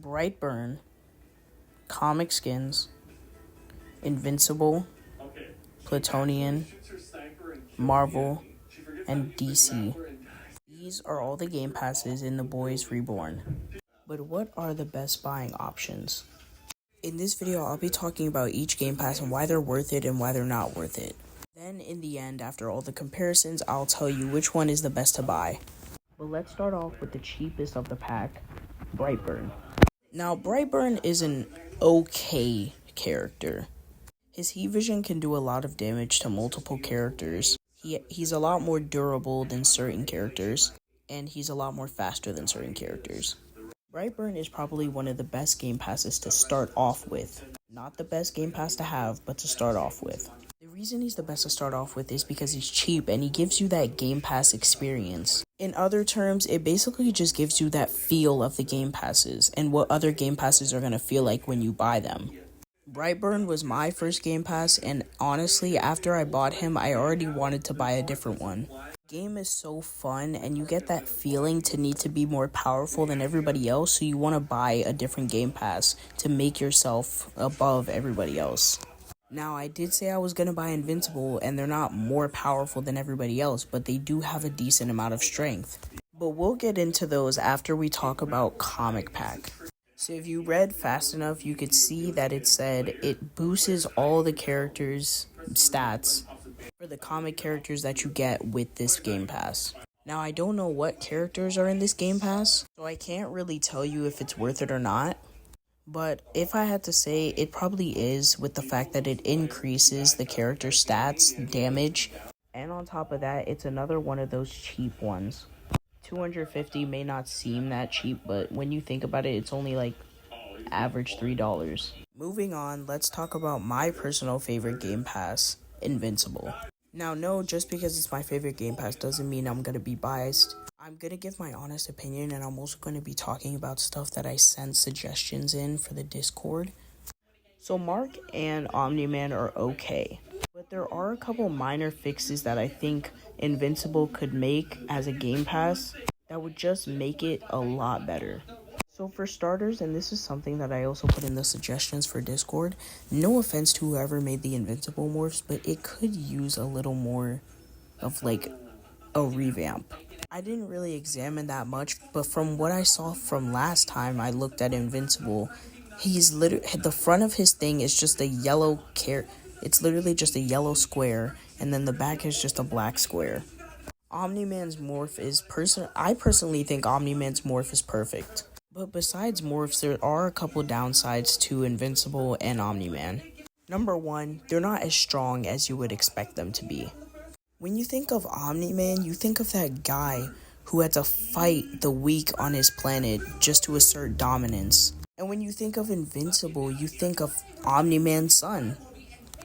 Breitburn, comic skins, Invincible, Platonian, Marvel, and DC. These are all the game passes in The Boys Reborn. But what are the best buying options? In this video, I'll be talking about each game pass and why they're worth it and why they're not worth it. Then in the end, after all the comparisons, I'll tell you which one is the best to buy. But let's start off with the cheapest of the pack, Breitburn. Now, Breitburn is an okay character. His heat vision can do a lot of damage to multiple characters. He's a lot more durable than certain characters, and he's a lot more faster than certain characters. Breitburn is probably one of the best game passes to start off with. Not the best game pass to have, but to start off with. The reason he's the best to start off with is because he's cheap and he gives you that game pass experience. In other terms, it basically just gives you that feel of the game passes and what other game passes are going to feel like when you buy them. Breitburn was my first game pass, and honestly, after I bought him, I already wanted to buy a different one. The game is so fun, and you get that feeling to need to be more powerful than everybody else, so you want to buy a different game pass to make yourself above everybody else. Now, I did say I was going to buy Invincible, and they're not more powerful than everybody else, but they do have a decent amount of strength. But we'll get into those after we talk about Comic Pack. So if you read fast enough, you could see that it said it boosts all the characters' stats for the comic characters that you get with this Game Pass. Now, I don't know what characters are in this Game Pass, so I can't really tell you if it's worth it or not. But if I had to say, it probably is, with the fact that it increases the character stats, damage, and on top of that, it's another one of those cheap ones. $250 may not seem that cheap, but when you think about it, it's only like average $3. Moving on, let's talk about my personal favorite game pass, Invincible. Now, no, just because it's my favorite game pass doesn't mean I'm going to be biased. I'm going to give my honest opinion, and I'm also going to be talking about stuff that I sent suggestions in for the Discord. So Mark and Omni-Man are okay, but there are a couple minor fixes that I think Invincible could make as a game pass that would just make it a lot better. So for starters, and this is something that I also put in the suggestions for Discord, no offense to whoever made the Invincible morphs, but it could use a little more of like a revamp. I didn't really examine that much, but from what I saw from last time I looked at Invincible, he's literally, the front of his thing is just a yellow it's literally just a yellow square, and then the back is just a black square. Omni-Man's morph is I personally think Omni-Man's morph is perfect. But besides morphs, there are a couple downsides to Invincible and Omni-Man. Number one, they're not as strong as you would expect them to be. When you think of Omni-Man, you think of that guy who had to fight the weak on his planet just to assert dominance. And when you think of Invincible, you think of Omni-Man's son.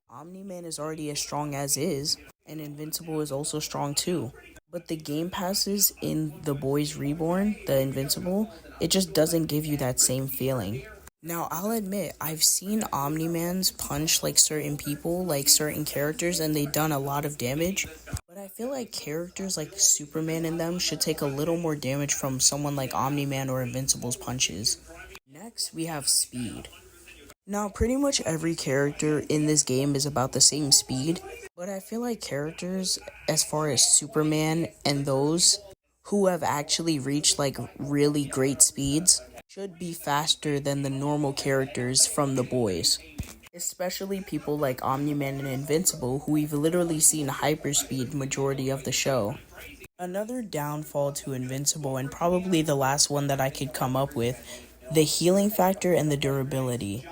Omni-Man is already as strong as is, and Invincible is also strong too. But the game passes in The Boys Reborn, the Invincible, it just doesn't give you that same feeling. Now, I'll admit, I've seen Omni-Man's punch like certain people, like certain characters, and they've done a lot of damage. But I feel like characters like Superman and them should take a little more damage from someone like Omni-Man or Invincible's punches. Next, we have speed. Now, pretty much every character in this game is about the same speed, but I feel like characters as far as Superman and those who have actually reached like really great speeds should be faster than the normal characters from The Boys. Especially people like Omni-Man and Invincible, who we've literally seen hyperspeed majority of the show. Another downfall to Invincible, and probably the last one that I could come up with, the healing factor and the durability.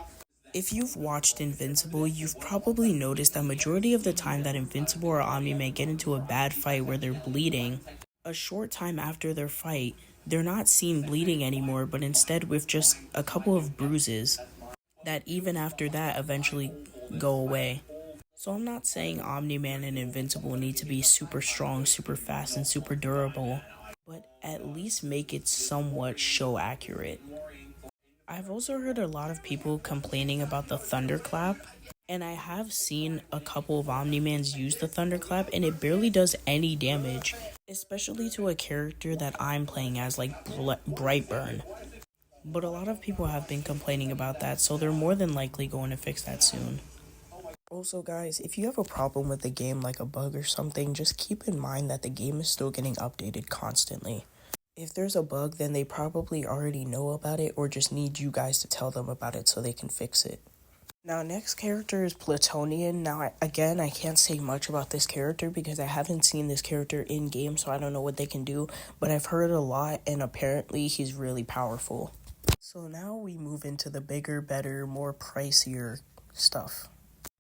If you've watched Invincible, you've probably noticed that majority of the time that Invincible or Omni-Man get into a bad fight where they're bleeding, a short time after their fight, they're not seen bleeding anymore, but instead with just a couple of bruises that even after that eventually go away. So I'm not saying Omni-Man and Invincible need to be super strong, super fast, and super durable, but at least make it somewhat show accurate. I've also heard a lot of people complaining about the thunderclap, and I have seen a couple of Omni-Mans use the thunderclap, and it barely does any damage, especially to a character that I'm playing as, like Breitburn. But a lot of people have been complaining about that, so they're more than likely going to fix that soon. Also, guys, if you have a problem with the game, like a bug or something, just keep in mind that the game is still getting updated constantly. If there's a bug, then they probably already know about it or just need you guys to tell them about it so they can fix it. Now, next character is Platonian. Now, again, I can't say much about this character because I haven't seen this character in-game, so I don't know what they can do, but I've heard a lot, and apparently he's really powerful. So now we move into the bigger, better, more pricier stuff.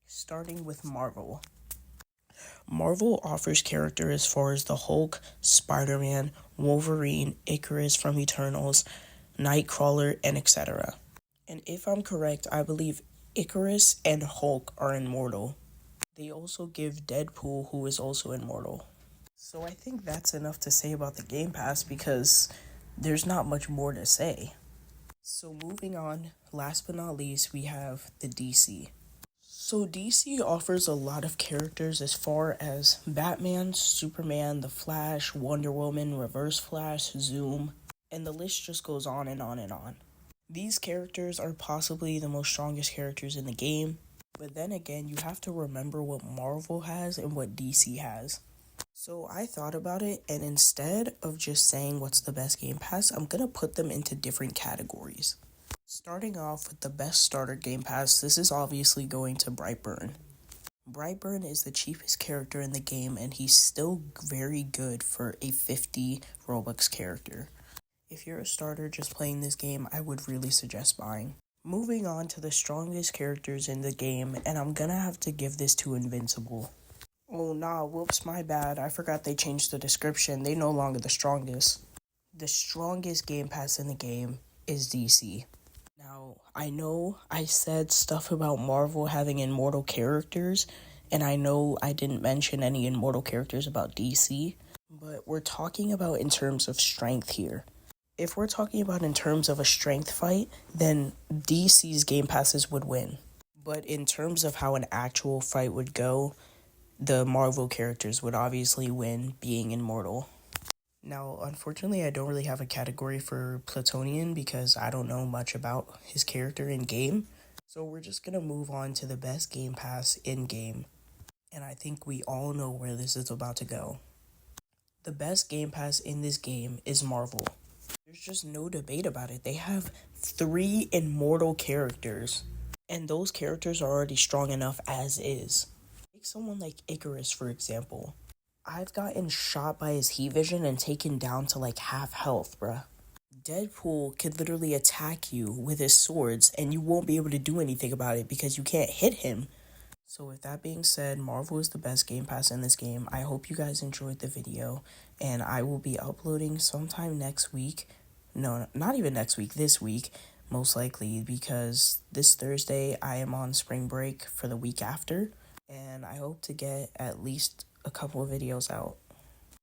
Starting with Marvel. Marvel offers characters as far as the Hulk, Spider-Man, Wolverine, Icarus from Eternals, Nightcrawler, and etc. And if I'm correct, I believe Icarus and Hulk are immortal. They also give Deadpool, who is also immortal. So I think that's enough to say about the Game Pass because there's not much more to say. So moving on, last but not least, we have the DC. So DC offers a lot of characters as far as Batman, Superman, The Flash, Wonder Woman, Reverse Flash, Zoom, and the list just goes on and on and on. These characters are possibly the most strongest characters in the game, but then again, you have to remember what Marvel has and what DC has. So I thought about it, and instead of just saying what's the best Game Pass, I'm gonna put them into different categories. Starting off with the best starter Game Pass, this is obviously going to Breitburn. Breitburn is the cheapest character in the game, and he's still very good for a 50 Robux character. If you're a starter just playing this game, I would really suggest buying. Moving on to the strongest characters in the game, and I'm gonna have to give this to Invincible. Oh nah, whoops, my bad. I forgot they changed the description. They no longer the strongest. The strongest Game Pass in the game is DC. Now, I know I said stuff about Marvel having immortal characters, and I know I didn't mention any immortal characters about DC, but we're talking about in terms of strength here. If we're talking about in terms of a strength fight, then DC's Game Passes would win. But in terms of how an actual fight would go, the Marvel characters would obviously win, being immortal. Now, unfortunately, I don't really have a category for Platonian because I don't know much about his character in game. So we're just going to move on to the best Game Pass in game. And I think we all know where this is about to go. The best Game Pass in this game is Marvel. There's just no debate about it. They have 3 immortal characters, and those characters are already strong enough as is. Take someone like Icarus, for example. I've gotten shot by his heat vision and taken down to like half health, bruh. Deadpool could literally attack you with his swords, and you won't be able to do anything about it because you can't hit him. So with that being said, Marvel is the best Game Pass in this game. I hope you guys enjoyed the video, and I will be uploading sometime next week. No, not even next week, this week, most likely, because this Thursday I am on spring break for the week after, and I hope to get at least a couple of videos out.